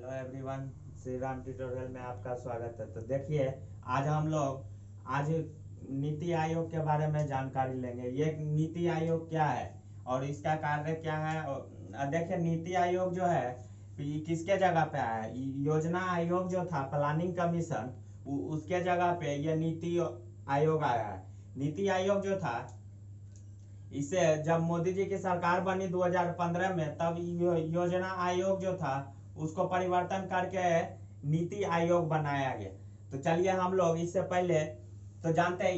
Hello everyone, Shri Ram tutorial में आपका स्वागत है। तो देखिए, आज हम लोग आज नीति आयोग के बारे में जानकारी लेंगे। ये नीति आयोग क्या है और इसका कार्य क्या है। देखिए, नीति आयोग जो है ये किसके जगह पे आया है। योजना आयोग जो था, प्लानिंग कमीशन, उसके जगह पे ये नीति आयोग आया है। नीति आयोग जो था, इसे जब मोदी जी की सरकार बनी 2015 में, तब योजना आयोग जो था उसको परिवर्तन करके नीति आयोग बनाया गया। तो चलिए हम लोग इससे पहले तो जानते हैं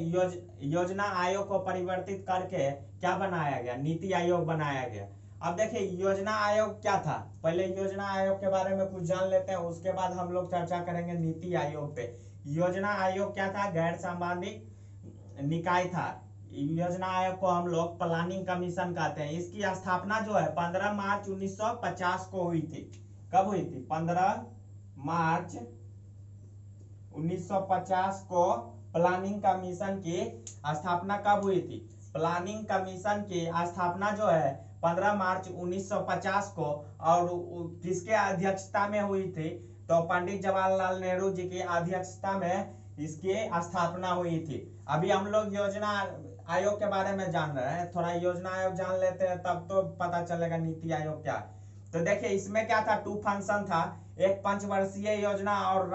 योजना आयोग को परिवर्तित करके क्या बनाया गया, नीति आयोग बनाया गया। अब देखिए, योजना आयोग क्या था। पहले योजना आयोग के बारे में कुछ जान लेते हैं, उसके बाद हम लोग चर्चा करेंगे नीति आयोग पे। योजना आयोग क्या था? गैर संवैधानिक निकाय था। योजना आयोग को हम लोग प्लानिंग कमीशन कहते हैं। इसकी स्थापना जो है 15 मार्च 1950 को हुई थी। कब हुई थी? 15 मार्च 1950 को प्लानिंग कमीशन की स्थापना कब हुई थी? प्लानिंग कमीशन की स्थापना जो है 15 मार्च 1950 को, और किसके अध्यक्षता में हुई थी? तो पंडित जवाहरलाल नेहरू जी की अध्यक्षता में इसकी स्थापना हुई थी। अभी हम लोग योजना आयोग के बारे में जान रहे हैं, थोड़ा योजना आयोग जान लेते हैं, तब तो पता चलेगा नीति आयोग क्या है। तो देखिए, इसमें क्या था? 2 फंक्शन था। एक पंचवर्षीय योजना और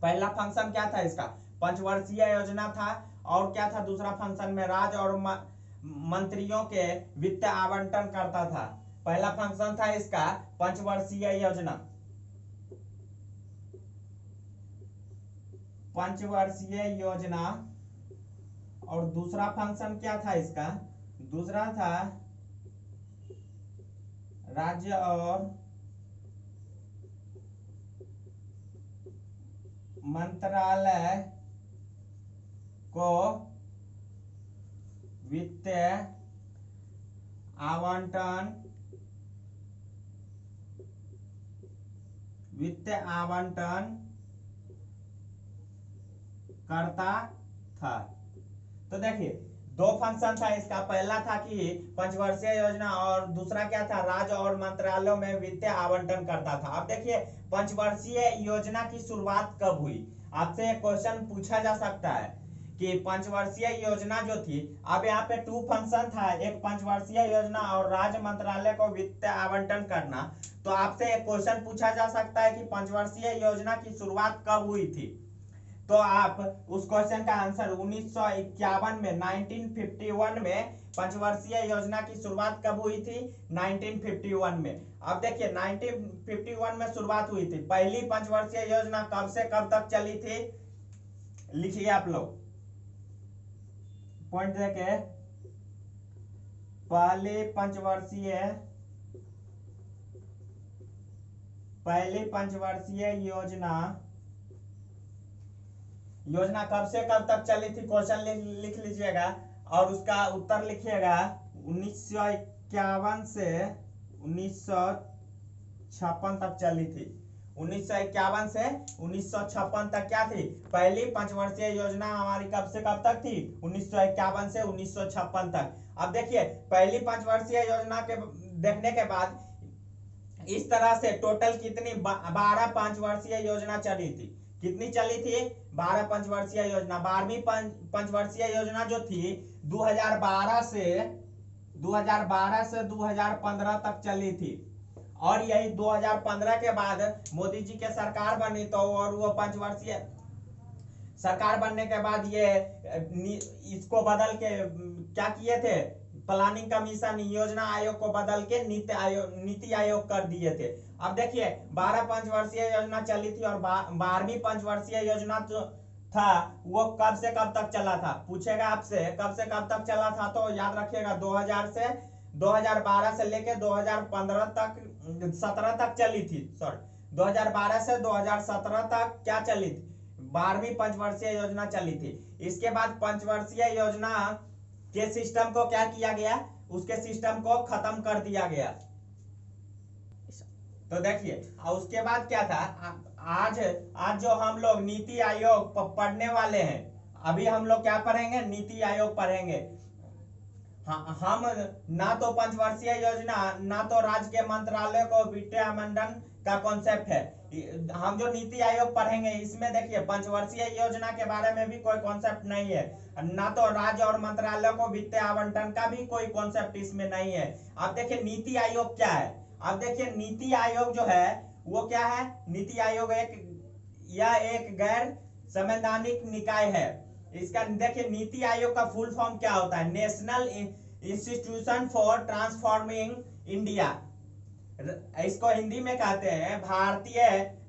पहला फंक्शन क्या था इसका? पंचवर्षीय योजना था। और क्या था दूसरा फंक्शन में? राज्य और मंत्रियों के वित्त आवंटन करता था। पहला फंक्शन था इसका पंचवर्षीय योजना, पंचवर्षीय योजना। और दूसरा फंक्शन क्या था इसका? दूसरा था राज्य और मंत्रालय को वित्त आवंटन करता था। तो देखिए, 2 फंक्शन था इसका। पहला था कि पंचवर्षीय योजना, और दूसरा क्या था? राज्य और मंत्रालयों में वित्त आवंटन करता था। अब देखिए, पंचवर्षीय योजना की शुरुआत कब हुई? आपसे एक क्वेश्चन पूछा जा सकता है कि पंचवर्षीय योजना जो थी, अब यहाँ पे 2 फंक्शन था, एक पंचवर्षीय योजना और राज्य मंत्रालय को वित्त आवंटन करना। तो आपसे एक क्वेश्चन पूछा जा सकता है कि पंचवर्षीय योजना की शुरुआत कब हुई थी। तो आप उस क्वेश्चन का आंसर 1951 में, 1951 में पंचवर्षीय योजना की शुरुआत कब हुई थी? 1951 में। अब देखिए, 1951 में शुरुआत हुई थी। पहली पंचवर्षीय योजना कब से कब तक चली थी? लिखिए आप लोग पॉइंट देके। पहली पंचवर्षीय योजना कब से कब तक चली थी? क्वेश्चन लिख लीजिएगा और उसका उत्तर लिखिएगा। 1951 से 1956 तक चली थी। 1951 से 1956 तक क्या थी? पहली पंचवर्षीय योजना हमारी कब से कब तक थी? 1951 से 1956 तक। अब देखिए, पहली पंचवर्षीय योजना के देखने के बाद इस तरह से टोटल कितनी 12 पंचवर्षीय योजना चली थी। कितनी चली थी? 12 पंचवर्षीय योजना। 12वीं पंचवर्षीय योजना जो थी 2012 से 2015 तक चली थी। और यही 2015 के बाद मोदी जी के सरकार बनी, तो और वो पंचवर्षीय सरकार बनने के बाद ये इसको बदल के क्या किए थे? प्लानिंग कमीशन योजना आयोग को बदल के नीति आयोग कर दिए थे। अब देखिए, 12 पंचवर्षीय योजना चली थी और 12वीं पंचवर्षीय योजना जो था वो कब से कब तक चला था? पूछेगा आपसे कब से कब तक चला था, तो याद रखिएगा 2012 से लेके 2015 तक 17 तक चली थी। 2012 से 2017 तक क्या चली थी? 12वीं पंचवर्षीय योजना चली थी। इसके बाद पंचवर्षीय योजना के सिस्टम को क्या किया गया? उसके सिस्टम को खत्म कर दिया गया। तो देखिए, उसके बाद क्या था? आज जो हम लोग नीति आयोग पढ़ने वाले हैं, अभी हम लोग क्या पढ़ेंगे? नीति आयोग पढ़ेंगे। हम ना तो पंचवर्षीय योजना, ना तो राज्य के मंत्रालय को वित्तीय आवंटन का कॉन्सेप्ट है। हम जो नीति आयोग पढ़ेंगे इसमें देखिए पंचवर्षीय योजना के बारे में भी कोई कॉन्सेप्ट नहीं है, ना तो राज्य और मंत्रालय को वित्तीय आवंटन का भी कोई कॉन्सेप्ट इसमें नहीं है। अब देखिए नीति आयोग क्या है। अब देखिए नीति आयोग जो है वो क्या है। नीति आयोग एक गैर संवैधानिक निकाय है। इसका देखिए नीति आयोग का फुल फॉर्म क्या होता है, national institution for transforming India. इसको हिंदी में कहते हैं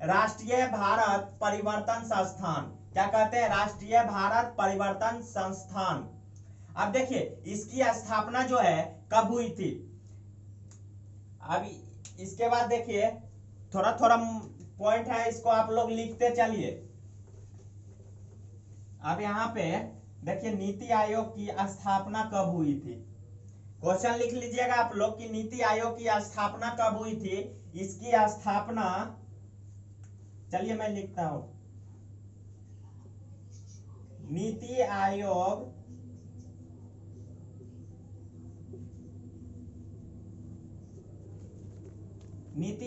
राष्ट्रीय भारत परिवर्तन संस्थान। क्या कहते हैं, राष्ट्रीय भारत परिवर्तन संस्थान। अब देखिए इसकी स्थापना जो है कब हुई थी। अब इसके बाद देखिए थोड़ा थोड़ा पॉइंट है, इसको आप लोग लिखते चलिए। अब यहाँ पे देखिए नीति आयोग की स्थापना कब हुई थी। क्वेश्चन लिख लीजिएगा आप लोग कि नीति आयोग की स्थापना कब हुई थी। इसकी स्थापना, चलिए मैं लिखता हूं, नीति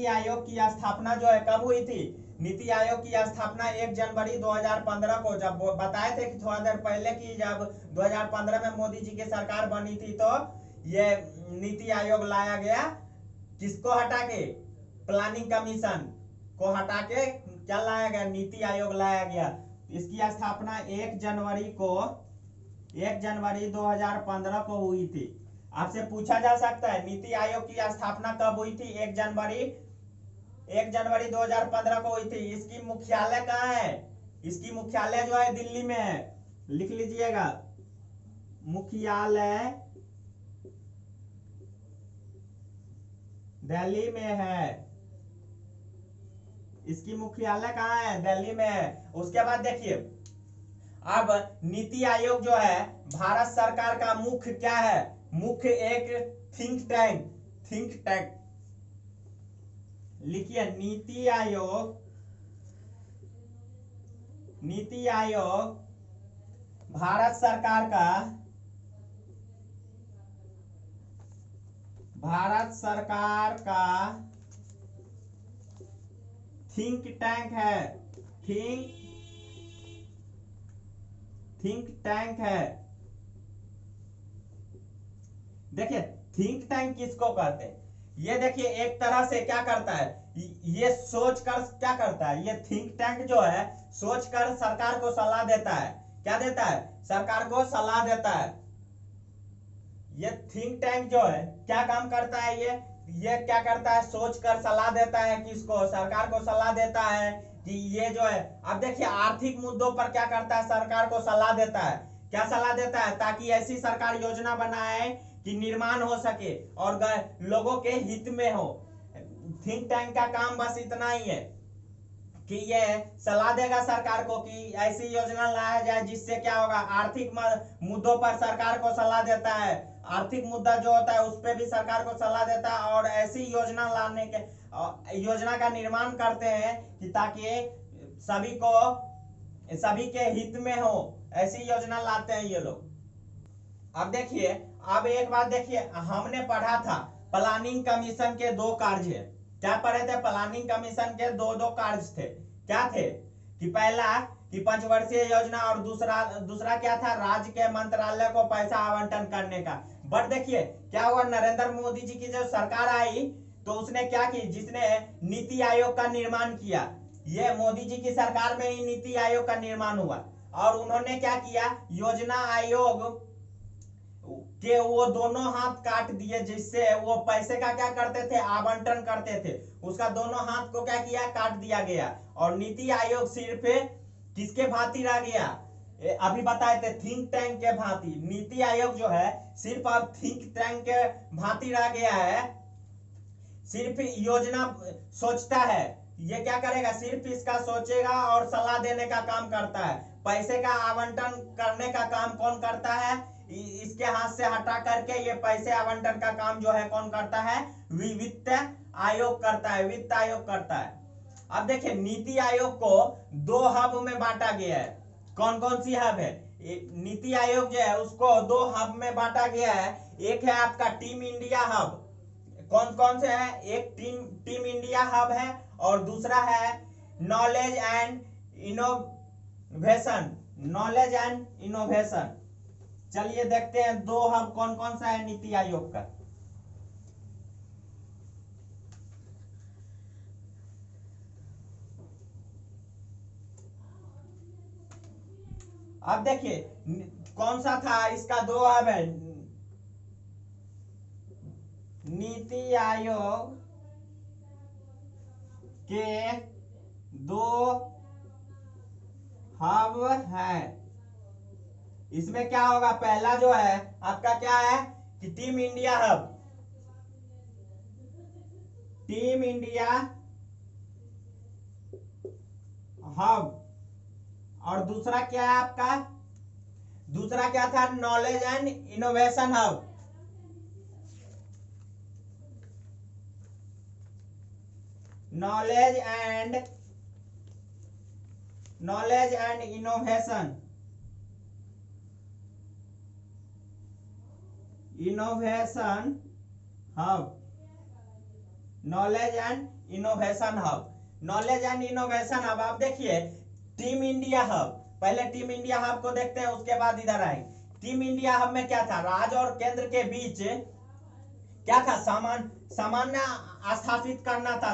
आयोग की स्थापना जो है कब हुई थी। नीति आयोग की स्थापना 1 जनवरी 2015 को, जब बताए थे कि थोड़ा देर पहले की जब 2015 में मोदी जी की सरकार बनी थी तो ये नीति आयोग लाया गया। किसको हटा के, प्लानिंग कमीशन को हटा के क्या लाया गया, नीति आयोग लाया गया। इसकी स्थापना 1 जनवरी 2015 को हुई थी। आपसे पूछा जा सकता है नीति आयोग की स्थापना कब हुई थी। 1 जनवरी 2015 को हुई थी। इसकी मुख्यालय कहाँ है, इसकी मुख्यालय जो है दिल्ली में है। लिख लीजिएगा, मुख्यालय दिल्ली में है। इसकी मुख्यालय कहाँ है, दिल्ली में है। उसके बाद देखिए अब नीति आयोग जो है भारत सरकार का मुख्य क्या है, मुख्य एक थिंक टैंक लिखिए। नीति आयोग भारत सरकार का थिंक टैंक है। देखिए थिंक टैंक किसको कहते हैं। ये देखिए एक तरह से क्या करता है, ये सोचकर क्या करता है, ये थिंक टैंक जो है सोचकर सरकार को सलाह देता है। क्या देता है, सरकार को सलाह देता है। ये थिंक टैंक जो है क्या काम करता है, ये क्या करता है, सोचकर सलाह देता है। किसको, सरकार को सलाह देता है कि ये जो है। अब देखिए आर्थिक मुद्दों पर क्या करता है, सरकार को सलाह देता है। क्या सलाह देता है, ताकि ऐसी सरकार योजना बनाए कि निर्माण हो सके और लोगों के हित में हो। थिंक टैंक का काम बस इतना ही है कि ये सलाह देगा सरकार को कि ऐसी योजना लाया जाए जिससे क्या होगा, आर्थिक मुद्दों पर सरकार को सलाह देता है। आर्थिक मुद्दा जो होता है उस पर भी सरकार को सलाह देता है और ऐसी योजना लाने के योजना का निर्माण करते हैं कि ताकि सभी के हित में हो, ऐसी योजना लाते हैं ये लोग। अब देखिए, अब एक बात देखिए, हमने पढ़ा था प्लानिंग कमीशन के 2 कार्य। क्या पढ़े थे, प्लानिंग कमीशन के दो कार्य थे। क्या थे कि पहला कि पंचवर्षीय योजना और दूसरा क्या था, राज्य के मंत्रालय को पैसा आवंटन करने का। बट देखिए क्या हुआ, नरेंद्र मोदी जी की जो सरकार आई तो उसने क्या की, जिसने नीति आयोग का निर्माण किया। ये मोदी जी की सरकार में ही नीति आयोग का निर्माण हुआ और उन्होंने क्या किया, योजना आयोग के वो दोनों हाथ काट दिए, जिससे वो पैसे का क्या करते थे, आवंटन करते थे। उसका दोनों हाथ को क्या किया, काट दिया गया और नीति आयोग सिर्फ किसके भांति रह गया, अभी बताए थे थिंक टैंक के भांति। नीति आयोग जो है सिर्फ अब थिंक टैंक के भांति रह गया है। सिर्फ योजना सोचता है, ये क्या करेगा, सिर्फ इसका सोचेगा और सलाह देने का काम करता है। पैसे का आवंटन करने का काम कौन करता है, इसके हाथ से हटा करके ये पैसे आवंटन का काम जो है कौन करता है, वित्त आयोग करता है, वित्त आयोग करता है। अब देखिए नीति आयोग को 2 हब में बांटा गया है। कौन कौन सी हब है, नीति आयोग जो है उसको दो हब में बांटा गया है। एक है आपका टीम इंडिया हब। कौन कौन से है? एक टीम इंडिया हब है और दूसरा है knowledge and innovation. Knowledge and innovation. चलिए देखते हैं दो हब कौन कौन सा है नीति आयोग का। अब देखिए कौन सा था इसका दो हब है। नीति आयोग के दो हब है। इसमें क्या होगा? पहला जो है आपका क्या है कि team India hub. Team India hub. और दूसरा क्या है आपका? दूसरा क्या था? Knowledge and innovation hub. Knowledge and innovation hub. Knowledge and innovation hub. Knowledge and innovation hub. आप देखिए टीम इंडिया हब। पहले टीम इंडिया हब को देखते हैं, उसके बाद इधर आए। टीम इंडिया हब में क्या था? राज्य और केंद्र के बीच क्या था? सामान्य स्थापित करना था।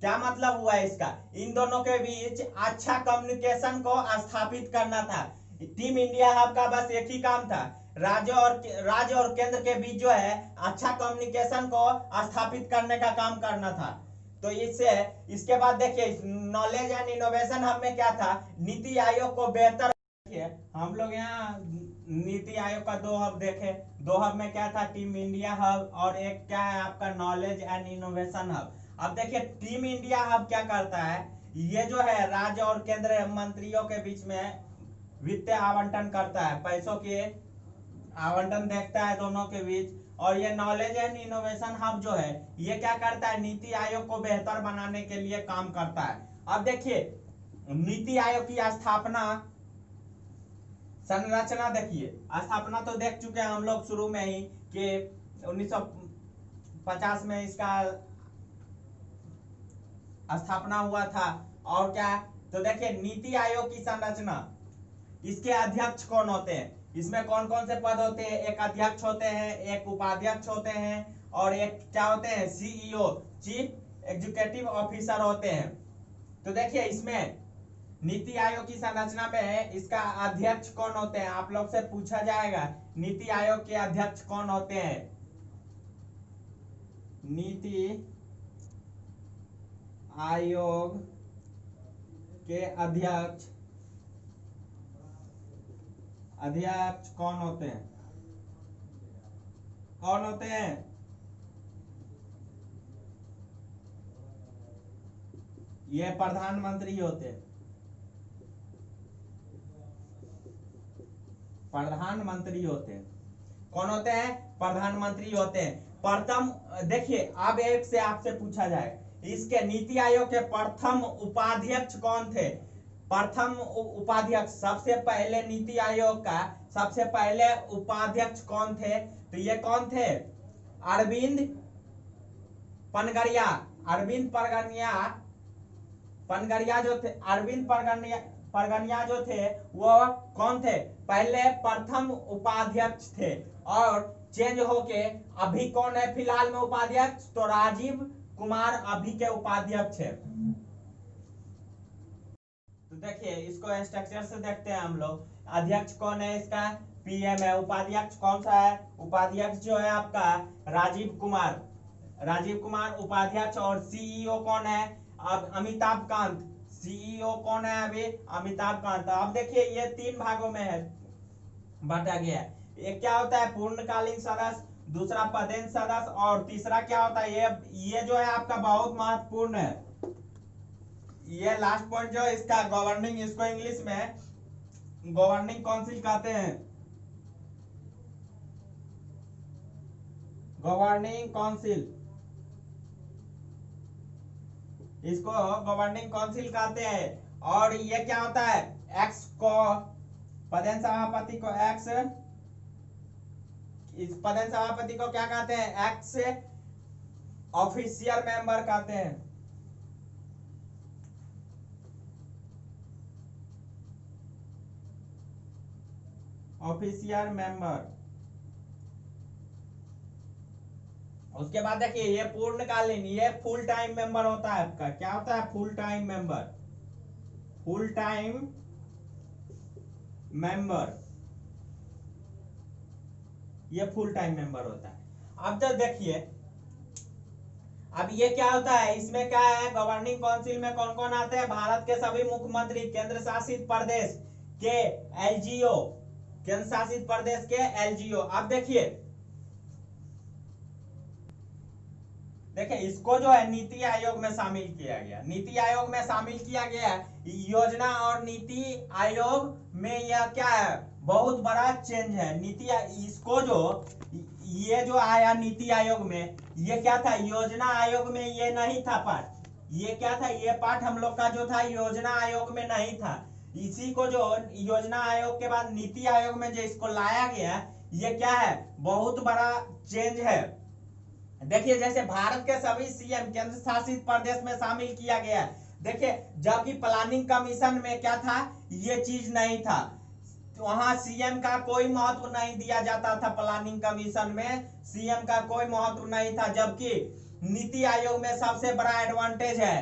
क्या मतलब हुआ इसका? इन दोनों के बीच अच्छा कम्युनिकेशन को स्थापित करना था। टीम इंडिया हब का बस एक ही काम था, राज्य और केंद्र के बीच जो है अच्छा कम्युनिकेशन को स्थापित करने का काम करना था। तो इसके बाद देखिए नॉलेज एंड इनोवेशन हब में क्या था? नीति आयोग को बेहतर। हम लोग यहाँ नीति आयोग का दो हब देखे। दो हब में क्या था? टीम इंडिया हब और एक क्या है आपका? Knowledge and innovation hub. अब देखिए टीम इंडिया हब क्या करता है? ये जो है राज्य और केंद्र मंत्रियों के बीच में वित्तीय आवंटन करता है, पैसों के आवंटन देखता है दोनों के बीच। और ये नॉलेज एंड इनोवेशन हब जो है ये क्या करता है? नीति आयोग को बेहतर बनाने के लिए काम करता है। अब देखिए नीति आयोग की स्थापना संरचना देखिए। स्थापना तो देख चुके हैं हम लोग शुरू में ही कि 1950 में इसका स्थापना हुआ था। और क्या? तो देखिए नीति आयोग की संरचना। इसके अध्यक्ष कौन होते हैं? इसमें कौन कौन से पद होते हैं? एक अध्यक्ष होते हैं, एक उपाध्यक्ष होते हैं और एक क्या होते हैं? सीईओ, चीफ एग्जीक्यूटिव ऑफिसर होते हैं। तो देखिए इसमें नीति आयोग की संरचना में इसका अध्यक्ष कौन होते हैं? आप लोग से पूछा जाएगा नीति आयोग के अध्यक्ष कौन होते हैं? नीति आयोग के अध्यक्ष कौन होते हैं? कौन होते हैं? ये प्रधानमंत्री होते हैं। प्रधानमंत्री होते हैं। कौन होते हैं? प्रधानमंत्री होते हैं। प्रथम देखिए अब एक से आपसे पूछा जाए इसके नीति आयोग के प्रथम उपाध्यक्ष कौन थे? प्रथम उपाध्यक्ष सबसे पहले नीति आयोग का सबसे पहले उपाध्यक्ष कौन थे? तो ये कौन थे? अरविंद पनगड़िया। अरविंद पनगड़िया जो थे, अरविंद परगनिया जो थे वो कौन थे? पहले प्रथम उपाध्यक्ष थे और चेंज होके अभी कौन है फिलहाल में उपाध्यक्ष? तो राजीव कुमार अभी के उपाध्यक्ष है। तो देखिए इसको स्ट्रक्चर से देखते हैं हम लोग। अध्यक्ष कौन है इसका? पीएम है। उपाध्यक्ष कौन सा है? उपाध्यक्ष जो है आपका राजीव कुमार उपाध्यक्ष। और सीईओ कौन है? अब अमिताभ कांत। सीईओ कौन है अभी? अमिताभ कांत। अब देखिए ये तीन भागों में है बांटा गया है। एक क्या होता है? पूर्णकालीन सदस्य, दूसरा पदेन सदस्य और तीसरा क्या होता है? ये जो है आपका बहुत महत्वपूर्ण है। ये लास्ट पॉइंट जो है इसका गवर्निंग, इसको इंग्लिश में गवर्निंग काउंसिल कहते हैं। गवर्निंग काउंसिल, इसको गवर्निंग काउंसिल कहते हैं। और ये क्या होता है? एक्स को पदेन सभापति को एक्स, इस पदेन सभापति को क्या कहते हैं? एक्स ऑफिशियल मेंबर कहते हैं। Official member. उसके बाद देखिए ये पूर्णकालीन, ये फुल टाइम मेंबर होता है आपका। क्या होता है? Full time member. Full time member, ये फुल टाइम मेंबर होता है। अब तो देखिए अब ये क्या होता है, इसमें क्या है, गवर्निंग काउंसिल में कौन कौन आते हैं? भारत के सभी मुख्यमंत्री, केंद्र शासित प्रदेश के एलजीओ, केंद्र शासित प्रदेश के एलजीओ। अब देखिए इसको जो है नीति आयोग में शामिल किया गया। नीति आयोग में शामिल किया गया योजना और नीति आयोग में। यह क्या है? बहुत बड़ा चेंज है। नीति इसको जो ये जो आया नीति आयोग में, ये क्या था? योजना आयोग में ये नहीं था पार्ट। ये क्या था? ये पार्ट हम लोग का जो था योजना आयोग में नहीं था। इसी को जो योजना आयोग के बाद नीति आयोग में जो इसको लाया गया, ये क्या है? बहुत बड़ा चेंज है। देखिए जैसे भारत के सभी सीएम केंद्र शासित प्रदेश में शामिल किया गया। देखिए जबकि प्लानिंग कमीशन में क्या था? ये चीज नहीं था। वहां सीएम का कोई महत्व नहीं दिया जाता था। प्लानिंग कमीशन में सीएम का कोई महत्व नहीं था। जबकि नीति आयोग में सबसे बड़ा एडवांटेज है।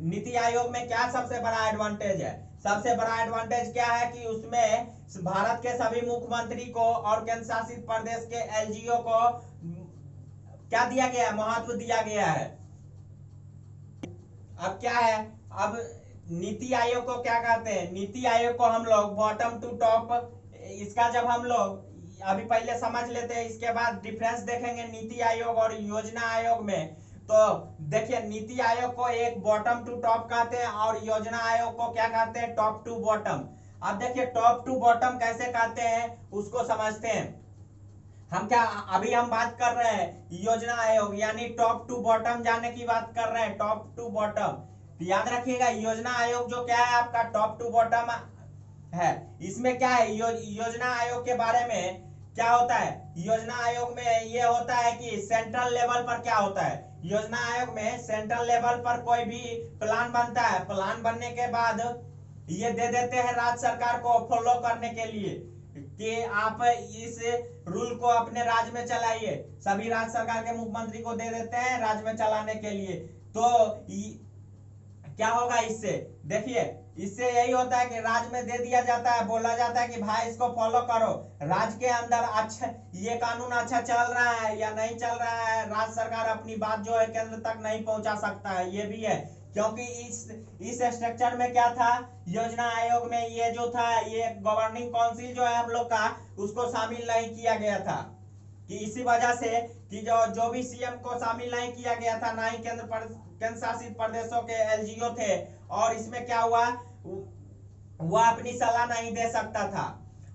नीति आयोग में क्या सबसे बड़ा एडवांटेज है? सबसे बड़ा एडवांटेज क्या है कि उसमें भारत के सभी मुख्यमंत्री को और केंद्र शासित प्रदेश के एलजीओ को क्या दिया गया? महत्व दिया गया है। अब क्या है? अब नीति आयोग को क्या कहते हैं? नीति आयोग को हम लोग बॉटम टू टॉप, इसका जब हम लोग अभी पहले समझ लेते हैं, इसके बाद डिफरेंस देखेंगे नीति आयोग और योजना आयोग में। तो देखिए नीति आयोग को एक बॉटम टू टॉप कहते हैं और योजना आयोग को क्या कहते हैं? Top to bottom. अब देखिए टॉप टू बॉटम कैसे कहते हैं उसको समझते हैं। हम क्या अभी हम बात कर रहे हैं योजना आयोग यानी टॉप टू बॉटम जाने की बात कर रहे हैं। टॉप टू बॉटम याद रखिएगा, योजना आयोग जो क्या है आपका? टॉप टू बॉटम है। इसमें क्या है? योजना आयोग के बारे में क्या होता है? योजना आयोग में ये होता है कि सेंट्रल लेवल पर क्या होता है? योजना आयोग में सेंट्रल लेवल पर कोई भी प्लान बनता है। प्लान बनने के बाद ये दे देते हैं राज्य सरकार को फॉलो करने के लिए कि आप इस रूल को अपने राज्य में चलाइए। सभी राज्य सरकार के मुख्यमंत्री को दे देते हैं राज्य में चलाने के लिए। तो क्या होगा इससे? देखिए इससे यही होता है कि राज्य में दे दिया जाता है, बोला जाता है कि भाई इसको फॉलो करो। राज्य के अंदर अच्छा ये कानून अच्छा चल रहा है या नहीं चल रहा है, राज्य सरकार अपनी बात जो है केंद्र तक नहीं पहुंचा सकता है। ये भी है क्योंकि इस स्ट्रक्चर में क्या था? योजना आयोग में ये जो था, ये गवर्निंग काउंसिल जो है हम लोग का, उसको शामिल नहीं किया गया था। कि इसी वजह से कि जो भी सीएम को शामिल नहीं किया गया था, ना ही केंद्र शासित प्रदेशों के एलजीओ थे। और इसमें क्या हुआ? वह अपनी सलाह नहीं दे सकता था।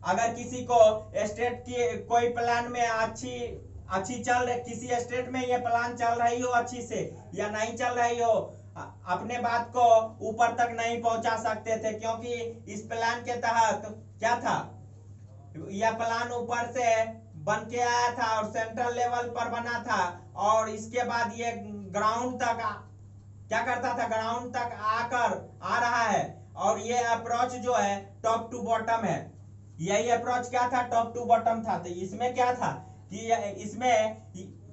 अगर किसी को स्टेट की कोई प्लान में अच्छी चल रही, किसी स्टेट में ये प्लान चल रही हो अच्छी से या नहीं चल रही हो, अपने बात को ऊपर तक नहीं पहुंचा सकते थे। क्योंकि इस प्लान के तहत क्या था? यह प्लान ऊपर से बन के आया था और सेंट्रल लेवल पर बना था। और इसके बाद ये ग्राउंड तक क्या करता था? ग्राउंड तक आकर आ रहा है। और ये अप्रोच जो है टॉप टू बॉटम है। यही अप्रोच क्या था? टॉप टू बॉटम था। तो इसमें क्या था कि इसमें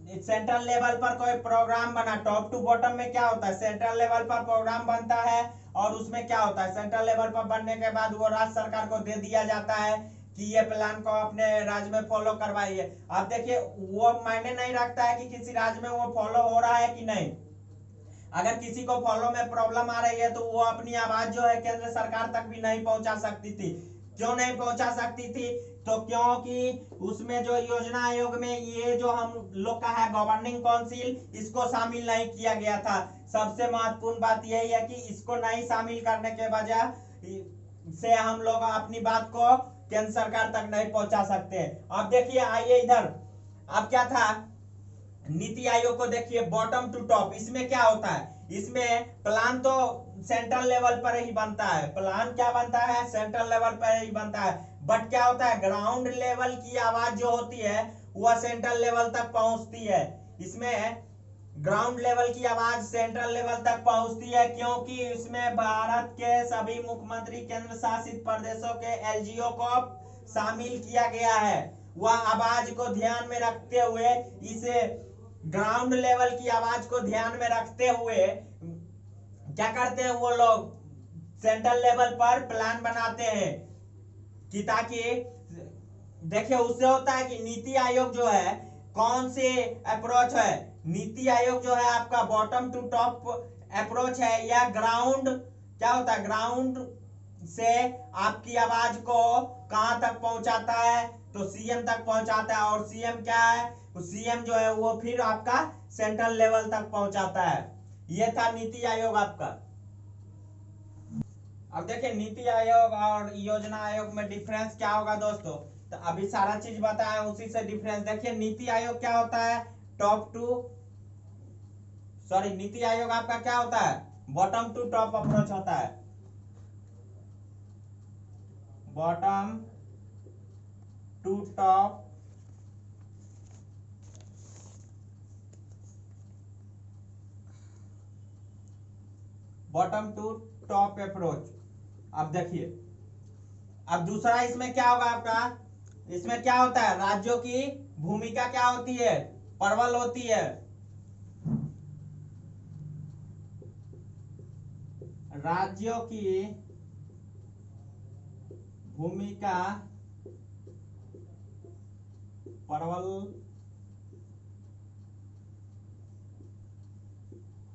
सेंट्रल लेवल पर कोई प्रोग्राम बना। टॉप टू बॉटम में क्या होता है? सेंट्रल लेवल पर प्रोग्राम बनता है और उसमें क्या होता है? सेंट्रल लेवल पर बनने के बाद वो राज्य सरकार को दे दिया जाता है कि ये प्लान को अपने राज्य में फॉलो करवाइए। अब देखिए वो मायने नहीं रखता है कि किसी राज्य में वो फॉलो हो रहा है कि नहीं। अगर किसी को फॉलो में प्रॉब्लम आ रही है तो वो अपनी आवाज जो है केंद्र सरकार तक भी नहीं पहुंचा सकती थी। क्यों नहीं पहुंचा सकती थी? तो क्योंकि उसमें जो योजना आयोग में ये जो हम लोग का है गवर्निंग काउंसिल, इसको शामिल नहीं किया गया था। सबसे महत्वपूर्ण बात यही है कि इसको नहीं शामिल करने के वजह से हम लोग अपनी बात को केंद्र सरकार तक नहीं पहुंचा सकते। अब देखिए आइए इधर, अब क्या था? नीति आयोग को देखिए बॉटम टू टॉप, इसमें क्या होता है, इसमें प्लान तो सेंट्रल लेवल पर ही बनता है, प्लान क्या बनता है, सेंट्रल लेवल पर ही बनता है, बट क्या होता है, ग्राउंड लेवल की आवाज जो होती है वह सेंट्रल लेवल तक पहुंचती है। इसमें ग्राउंड लेवल की आवाज सेंट्रल लेवल तक पहुंचती है, क्योंकि इसमें भारत के सभी मुख्यमंत्री, केंद्र शासित प्रदेशों के एलजीओ को शामिल किया गया है। वह आवाज को ध्यान में रखते हुए, इसे ग्राउंड लेवल की आवाज को ध्यान में रखते हुए क्या करते हैं वो लोग, सेंट्रल लेवल पर प्लान बनाते हैं कि ताकि देखिए उससे होता है कि नीति आयोग जो है कौन से अप्रोच है, नीति आयोग जो है आपका बॉटम टू टॉप अप्रोच है, या ग्राउंड क्या होता है, ग्राउंड से आपकी आवाज को कहां तक पहुंचाता है, तो सीएम तक पहुंचाता है, और सीएम क्या है, सीएम जो है वो फिर आपका सेंट्रल लेवल तक पहुंचाता है। ये था नीति आयोग आपका। अब देखिए नीति आयोग और योजना आयोग में डिफरेंस क्या होगा दोस्तों, तो अभी सारा चीज बताया उसी से डिफरेंस देखिए। नीति आयोग क्या होता है, नीति आयोग आपका क्या होता है, बॉटम टू टॉप अप्रोच होता है, बॉटम टू टॉप अप्रोच। अब देखिए, अब दूसरा इसमें क्या होगा आपका, इसमें क्या होता है, राज्यों की भूमिका क्या होती है, प्रबल होती है, राज्यों की भूमिका प्रबल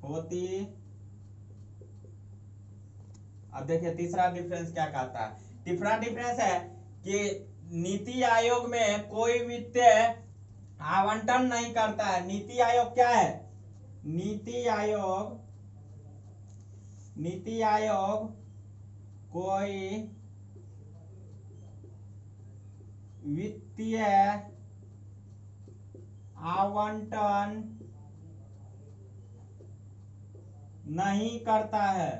होती। अब देखिए तीसरा डिफरेंस क्या कहता है, तीसरा डिफरेंस है कि नीति आयोग में कोई वित्तीय आवंटन नहीं करता है। नीति आयोग क्या है, नीति आयोग कोई वित्तीय आवंटन नहीं करता है।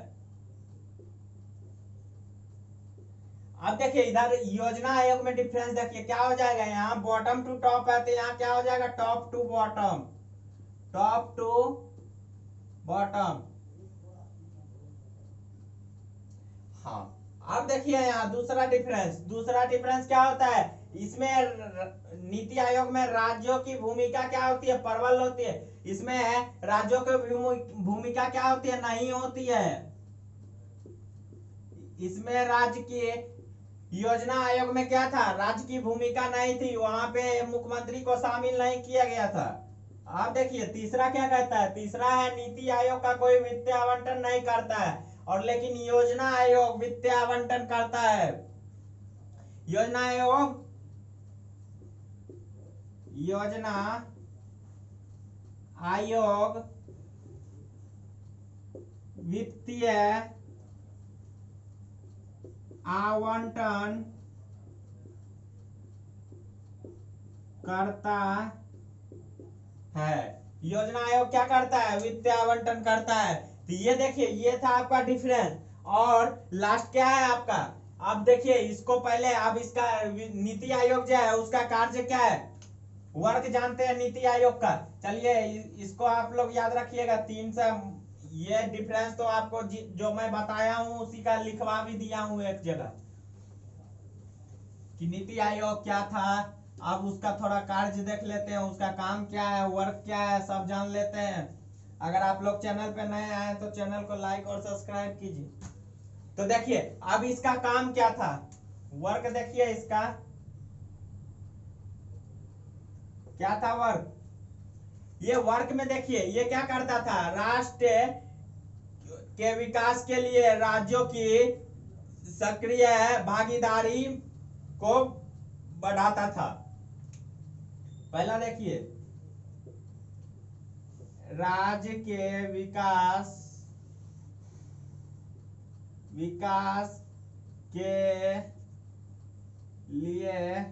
अब देखिए इधर योजना आयोग में डिफरेंस देखिए क्या हो जाएगा, यहाँ बॉटम टू टॉप है तो यहाँ क्या हो जाएगा, top to bottom, top to bottom. हाँ अब देखिए यहाँ दूसरा डिफरेंस क्या होता है, इसमें नीति आयोग में राज्यों की भूमिका क्या होती है, प्रबल होती है, इसमें राज्यों की भूमिका क्या होती है, नहीं होती है। इसमें राज्य की योजना आयोग में क्या था, राज्य की भूमिका नहीं थी, वहां पे मुख्यमंत्री को शामिल नहीं किया गया था। आप देखिए तीसरा क्या कहता है, तीसरा है नीति आयोग का कोई वित्तीय आवंटन नहीं करता है, और लेकिन योजना आयोग वित्तीय आवंटन करता है। योजना आयोग वित्तीय आवंटन करता है। योजना आयोग क्या करता है, वित्तीय आवंटन करता है। तो ये देखिए ये था आपका डिफरेंस, और लास्ट क्या है आपका, अब देखिए इसको पहले, अब इसका नीति आयोग जो है उसका कार्य क्या है, वर्क जानते हैं नीति आयोग का, चलिए इसको आप लोग याद रखिएगा। 3 से ये डिफरेंस तो आपको जो मैं बताया हूं उसी का लिखवा भी दिया हूं एक जगह कि नीति आयोग क्या था। अब उसका थोड़ा कार्य देख लेते हैं, उसका काम क्या है, वर्क क्या है, सब जान लेते हैं। अगर आप लोग चैनल पे नए आए तो चैनल को लाइक और सब्सक्राइब कीजिए। तो देखिए अब इसका काम क्या था, वर्क देखिए इसका क्या था, वर्क। ये वर्क में देखिए ये क्या करता था, राष्ट्र के विकास के लिए राज्यों की सक्रिय भागीदारी को बढ़ाता था। पहला देखिए राज्य के विकास के लिए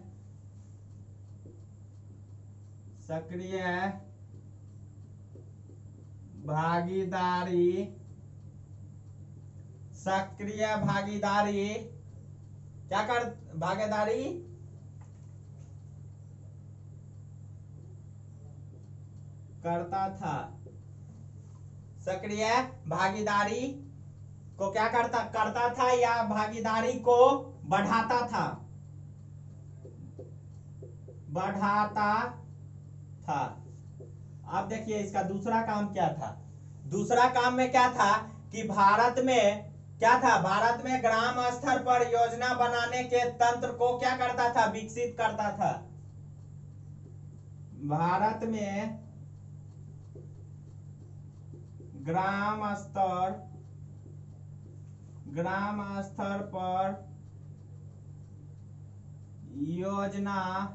सक्रिय भागीदारी, सक्रिय भागीदारी, क्या कर भागीदारी करता था, सक्रिय भागीदारी को क्या करता था या भागीदारी को बढ़ाता था, अब देखिए इसका दूसरा काम क्या था। दूसरा काम में क्या था कि भारत में क्या था, भारत में ग्राम स्तर पर योजना बनाने के तंत्र को क्या करता था, विकसित करता था। भारत में ग्राम स्तर पर योजना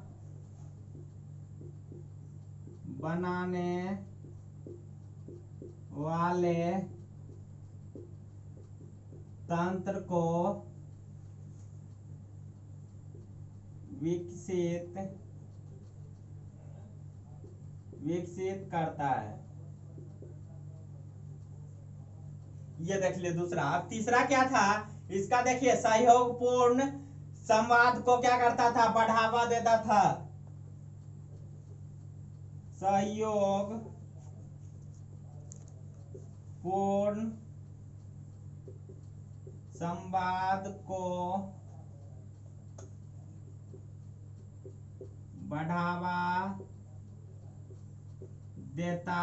बनाने वाले तंत्र को विकसित करता है। ये देख लिए दूसरा। अब तीसरा क्या था इसका, देखिए सहयोगपूर्ण संवाद को क्या करता था, बढ़ावा देता था। सहयोगपूर्ण संवाद को बढ़ावा देता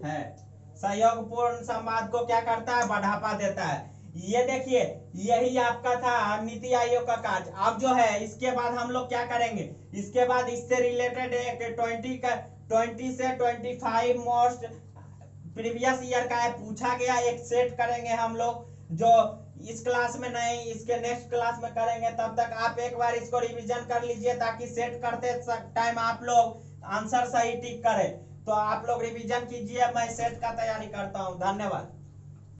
है। सहयोगपूर्ण संवाद को क्या करता है, बढ़ावा देता है। ये देखिए यही आपका था नीति आयोग का कार्य। अब जो है इसके बाद हम लोग क्या करेंगे, इसके बाद इससे रिलेटेड एक 20 से 25 मोस्ट प्रीवियस ईयर का है पूछा गया एक सेट करेंगे हम लोग, जो इस क्लास में नहीं इसके नेक्स्ट क्लास में करेंगे। तब तक आप एक बार इसको रिवीजन कर लीजिए ताकि सेट करते टाइम आप लोग आंसर सही टिक करें। तो आप लोग रिवीजन कीजिए, मैं सेट का तैयारी करता हूं। धन्यवाद।